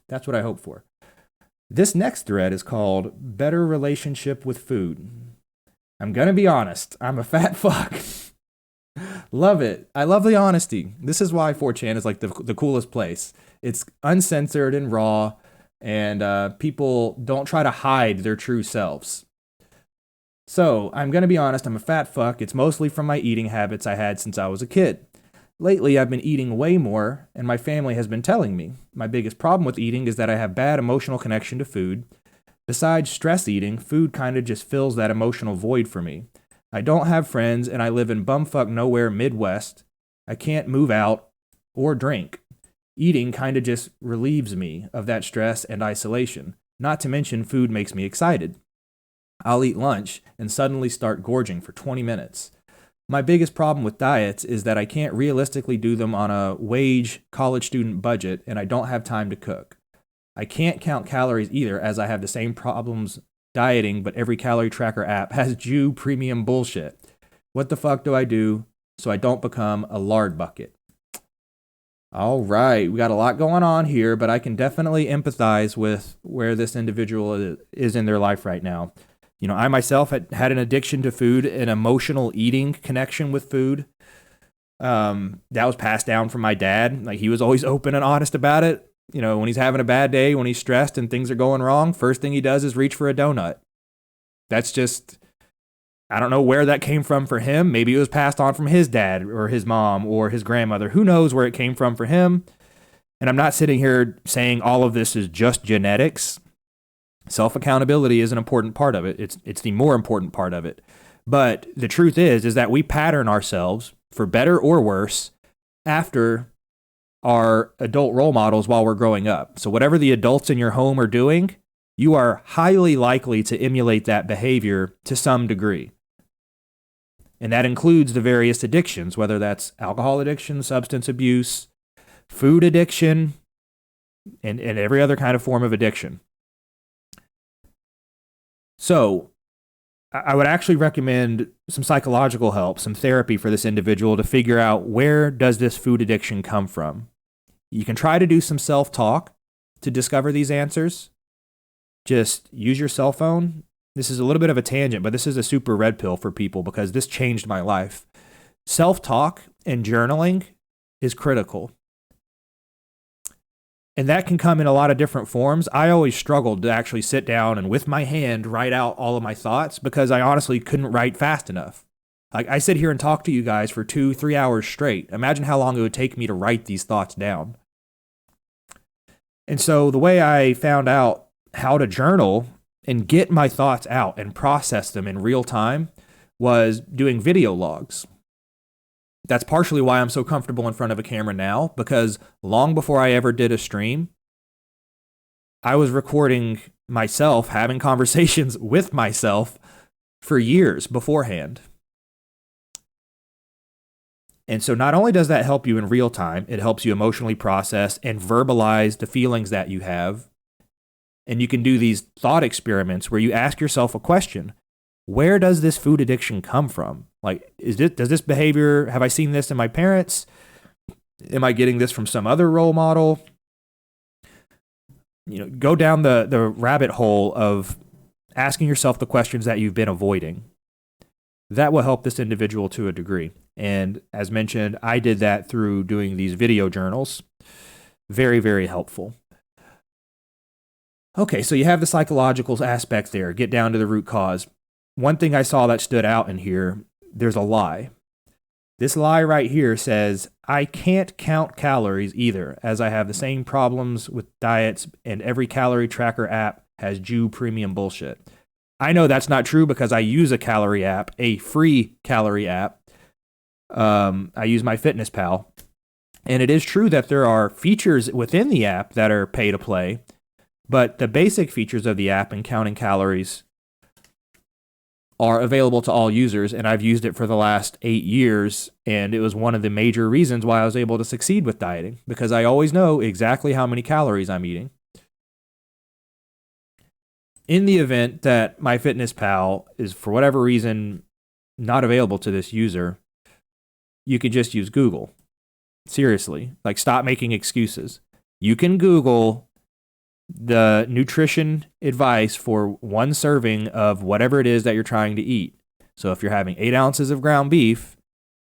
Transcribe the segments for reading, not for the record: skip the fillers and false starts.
That's what I hope for. This next thread is called Better Relationship with Food. I'm going to be honest. I'm a fat fuck. Love it. I love the honesty. This is why 4chan is like the coolest place. It's uncensored and raw, and people don't try to hide their true selves. So, I'm going to be honest. I'm a fat fuck. It's mostly from my eating habits I had since I was a kid. Lately, I've been eating way more, and my family has been telling me. My biggest problem with eating is that I have bad emotional connection to food. Besides stress eating, food kind of just fills that emotional void for me. I don't have friends, and I live in bumfuck nowhere Midwest. I can't move out or drink. Eating kind of just relieves me of that stress and isolation. Not to mention, food makes me excited. I'll eat lunch and suddenly start gorging for 20 minutes. My biggest problem with diets is that I can't realistically do them on a wage college student budget, and I don't have time to cook. I can't count calories either, as I have the same problems dieting, but every calorie tracker app has Jew premium bullshit. What the fuck do I do so I don't become a lard bucket? All right, we got a lot going on here, but I can definitely empathize with where this individual is in their life right now. You know, I myself had an addiction to food, an emotional eating connection with food. That was passed down from my dad. Like, he was always open and honest about it. You know, when he's having a bad day, when he's stressed and things are going wrong, first thing he does is reach for a donut. That's just, I don't know where that came from for him. Maybe it was passed on from his dad or his mom or his grandmother. Who knows where it came from for him? And I'm not sitting here saying all of this is just genetics. Self-accountability is an important part of it. It's the more important part of it. But the truth is that we pattern ourselves, for better or worse, after our adult role models while we're growing up. So whatever the adults in your home are doing, you are highly likely to emulate that behavior to some degree. And that includes the various addictions, whether that's alcohol addiction, substance abuse, food addiction, and every other kind of form of addiction. So I would actually recommend some psychological help, some therapy for this individual to figure out, where does this food addiction come from? You can try to do some self-talk to discover these answers. Just use your cell phone. This is a little bit of a tangent, but this is a super red pill for people because this changed my life. Self-talk and journaling is critical. And that can come in a lot of different forms. I always struggled to actually sit down and with my hand write out all of my thoughts because I honestly couldn't write fast enough. Like, I sit here and talk to you guys for 2-3 hours straight. Imagine how long it would take me to write these thoughts down. And so the way I found out how to journal and get my thoughts out and process them in real time was doing video logs. That's partially why I'm so comfortable in front of a camera now, because long before I ever did a stream, I was recording myself having conversations with myself for years beforehand. And so not only does that help you in real time, it helps you emotionally process and verbalize the feelings that you have. And you can do these thought experiments where you ask yourself a question. Where does this food addiction come from? Like, does this behavior, have I seen this in my parents? Am I getting this from some other role model? You know, go down the rabbit hole of asking yourself the questions that you've been avoiding. That will help this individual to a degree. And as mentioned, I did that through doing these video journals. Very, very helpful. Okay, so you have the psychological aspect there. Get down to the root cause. One thing I saw that stood out in here, there's a lie. This lie right here says, I can't count calories either, as I have the same problems with diets and every calorie tracker app has Jew premium bullshit. I know that's not true because I use a calorie app, a free calorie app. I use MyFitnessPal. And it is true that there are features within the app that are pay to play, but the basic features of the app and counting calories are available to all users, and I've used it for the last 8 years, and it was one of the major reasons why I was able to succeed with dieting, because I always know exactly how many calories I'm eating. In the event that MyFitnessPal is, for whatever reason, not available to this user, you could just use Google. Seriously, like, stop making excuses. You can Google the nutrition advice for one serving of whatever it is that you're trying to eat. So if you're having 8 ounces of ground beef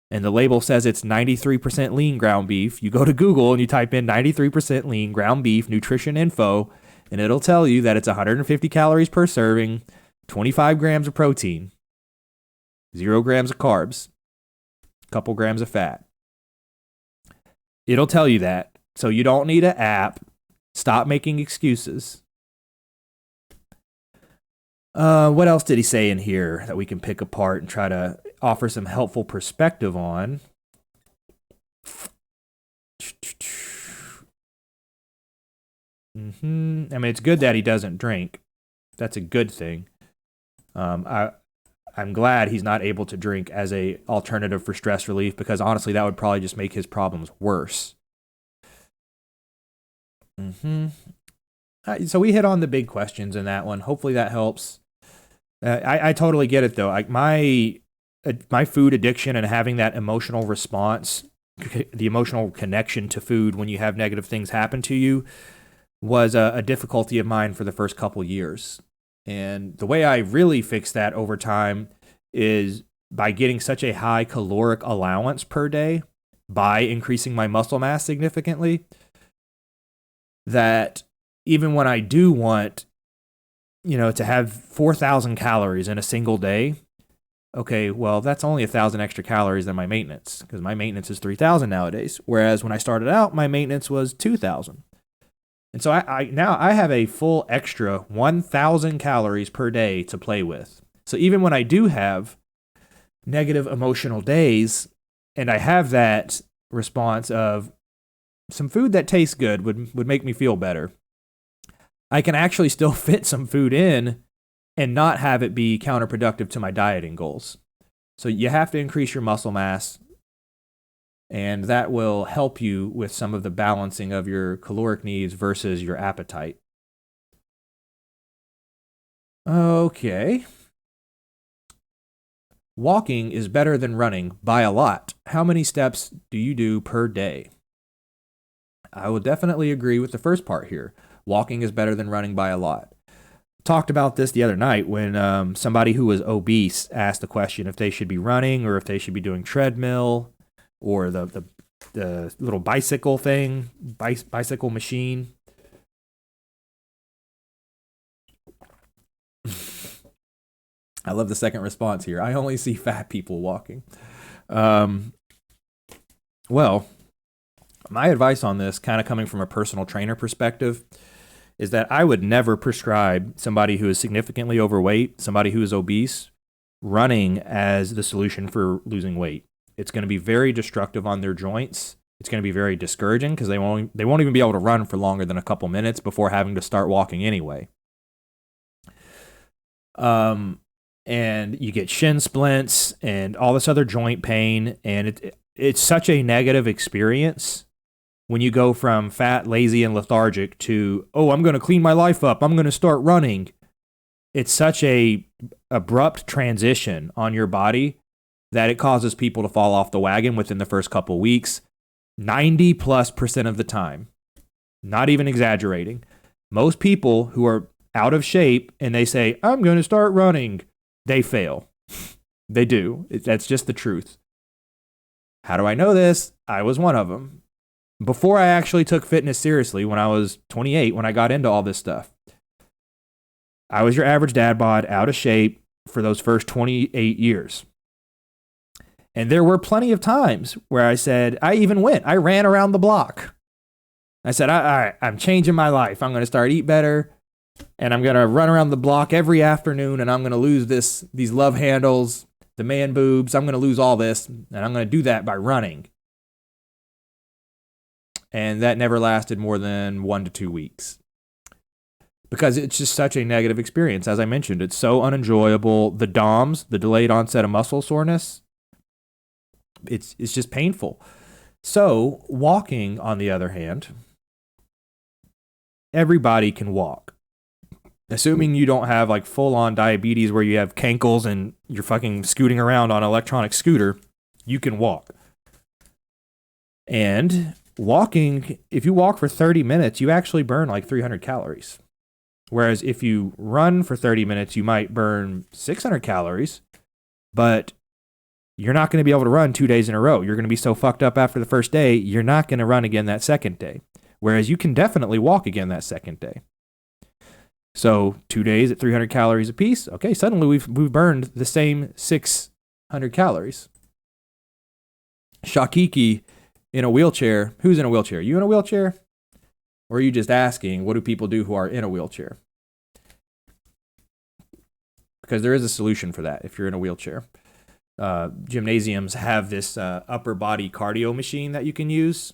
and the label says it's 93% lean ground beef, you go to Google and you type in 93% lean ground beef nutrition info, and it'll tell you that it's 150 calories per serving, 25 grams of protein, 0 grams of carbs, a couple grams of fat. It'll tell you that. So you don't need an app. Stop making excuses. What else did he say in here that we can pick apart and try to offer some helpful perspective on? I mean, it's good that he doesn't drink. That's a good thing. I'm glad he's not able to drink as a alternative for stress relief, because honestly, that would probably just make his problems worse. So we hit on the big questions in that one. Hopefully that helps. I totally get it though. Like my food addiction and having that emotional response, the emotional connection to food when you have negative things happen to you, was a difficulty of mine for the first couple years. And the way I really fixed that over time is by getting such a high caloric allowance per day, by increasing my muscle mass significantly, that even when I do want, to have 4,000 calories in a single day, okay, well, that's only 1,000 extra calories than my maintenance, because my maintenance is 3,000 nowadays. Whereas when I started out, my maintenance was 2,000. And so I now have a full extra 1,000 calories per day to play with. So even when I do have negative emotional days, and I have that response of some food that tastes good would make me feel better, I can actually still fit some food in and not have it be counterproductive to my dieting goals. So you have to increase your muscle mass, and that will help you with some of the balancing of your caloric needs versus your appetite. Okay. Walking is better than running by a lot. How many steps do you do per day? I will definitely agree with the first part here. Walking is better than running by a lot. Talked about this the other night when somebody who was obese asked the question if they should be running or if they should be doing treadmill or the little bicycle thing, bicycle machine. I love the second response here. I only see fat people walking. Well, my advice on this, kind of coming from a personal trainer perspective, is that I would never prescribe somebody who is significantly overweight, somebody who is obese, running as the solution for losing weight. It's going to be very destructive on their joints. It's going to be very discouraging because they won't even be able to run for longer than a couple minutes before having to start walking anyway. And you get shin splints and all this other joint pain, and it's such a negative experience when you go from fat, lazy, and lethargic to, oh, I'm going to clean my life up, I'm going to start running. It's such a abrupt transition on your body that it causes people to fall off the wagon within the first couple weeks, 90+% of the time. Not even exaggerating. Most people who are out of shape and they say, I'm going to start running, they fail. They do. That's just the truth. How do I know this? I was one of them. Before I actually took fitness seriously, when I was 28, when I got into all this stuff, I was your average dad bod, out of shape for those first 28 years. And there were plenty of times where I said, I ran around the block. I said, all right, I'm changing my life. I'm going to start eat better, and I'm going to run around the block every afternoon, and I'm going to lose these love handles, the man boobs. I'm going to lose all this, and I'm going to do that by running. And that never lasted more than 1 to 2 weeks. Because it's just such a negative experience. As I mentioned, it's so unenjoyable. The DOMS, the delayed onset of muscle soreness, it's just painful. So walking, on the other hand, everybody can walk. Assuming you don't have like full-on diabetes where you have cankles and you're fucking scooting around on an electronic scooter, you can walk. And walking, if you walk for 30 minutes, you actually burn like 300 calories. Whereas if you run for 30 minutes, you might burn 600 calories, but you're not going to be able to run 2 days in a row. You're going to be so fucked up after the first day, you're not going to run again that second day. Whereas you can definitely walk again that second day. So 2 days at 300 calories apiece. Okay, suddenly we've burned the same 600 calories. Shakiki in a wheelchair. Who's in a wheelchair? You in a wheelchair? Or are you just asking, what do people do who are in a wheelchair? Because there is a solution for that if you're in a wheelchair. Gymnasiums have this upper body cardio machine that you can use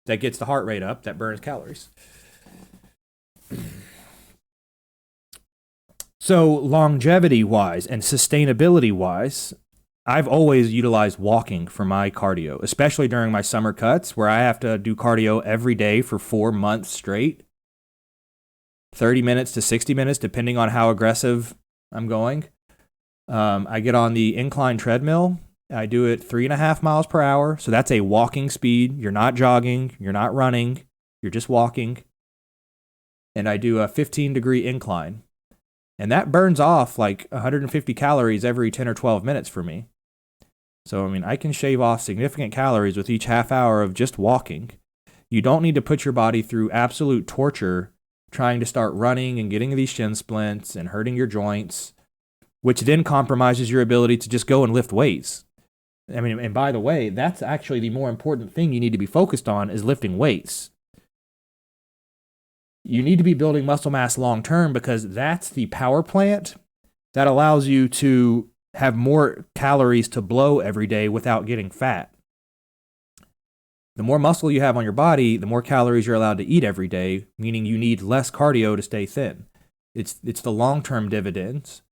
that gets the heart rate up, that burns calories. So longevity-wise and sustainability-wise, I've always utilized walking for my cardio, especially during my summer cuts where I have to do cardio every day for 4 months straight. 30 minutes to 60 minutes, depending on how aggressive I'm going. I get on the incline treadmill. I do it 3.5 miles per hour. So that's a walking speed. You're not jogging. You're not running. You're just walking. And I do a 15-degree incline. And that burns off like 150 calories every 10 or 12 minutes for me. So, I mean, I can shave off significant calories with each half hour of just walking. You don't need to put your body through absolute torture trying to start running and getting these shin splints and hurting your joints, which then compromises your ability to just go and lift weights. I mean, and by the way, that's actually the more important thing you need to be focused on is lifting weights. You need to be building muscle mass long term because that's the power plant that allows you to have more calories to blow every day without getting fat. The more muscle you have on your body, the more calories you're allowed to eat every day, meaning you need less cardio to stay thin. It's the long-term dividends.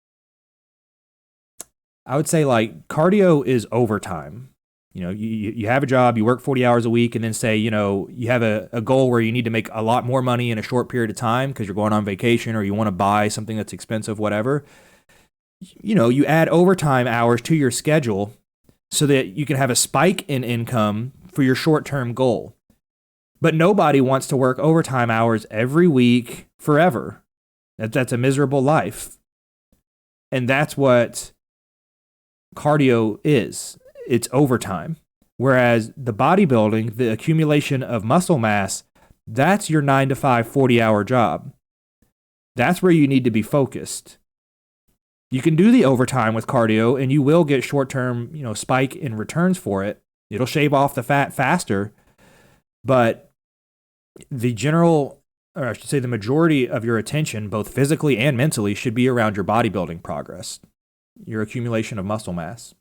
I would say like cardio is overtime. You know, you have a job, you work 40 hours a week, and then say, you know, you have a goal where you need to make a lot more money in a short period of time because you're going on vacation or you want to buy something that's expensive, whatever. You know, you add overtime hours to your schedule so that you can have a spike in income for your short-term goal. But nobody wants to work overtime hours every week forever. That's a miserable life. And that's what cardio is. It's overtime. Whereas the bodybuilding, the accumulation of muscle mass, that's your 9 to 5, 40-hour job. That's where you need to be focused. You can do the overtime with cardio and you will get short-term, you know, spike in returns for it. It'll shave off the fat faster, but the general, or I should say the majority of your attention, both physically and mentally, should be around your bodybuilding progress, your accumulation of muscle mass.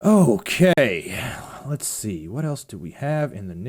Okay, let's see. What else do we have in the news?